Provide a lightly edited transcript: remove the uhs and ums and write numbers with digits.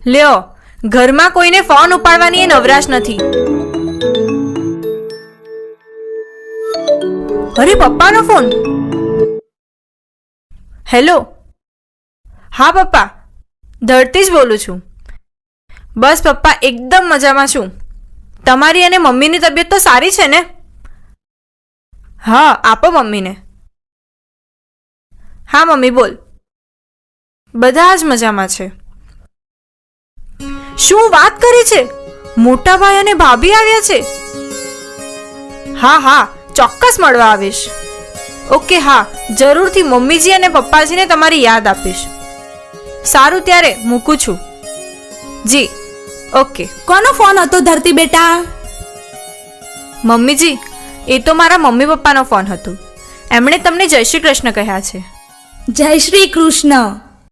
લ્યો, ઘરમાં કોઈને ફોન ઉપાડવાની એ નવરાશ નથી. અરે પપ્પાનો ફોન. હેલો. હા પપ્પા, ધરતી જ બોલું છું. બસ પપ્પા, એકદમ મજામાં છું. તમારી અને મમ્મીની તબિયત તો સારી છે ને? હા, આપો મમ્મીને. હા મમ્મી બોલ. બધા જ મજામાં છે. શું વાત કરી છે? મોટા ભાઈ અને ભાભી આવ્યા છે? હા હા, ચોક્કસ મળવા આવીશ. ઓકે, હા, જરૂરથી મમ્મીજી અને પપ્પાજીને તમારી યાદ આપીશ. સારું, ત્યારે મૂકું છું. જી ઓકે. કોનો ફોન હતો ધરતી બેટા? મમ્મીજી, એ તો મારા મમ્મી પપ્પાનો ફોન હતો. એમણે તમને જય શ્રી કૃષ્ણ કહ્યા છે. જય શ્રી કૃષ્ણ.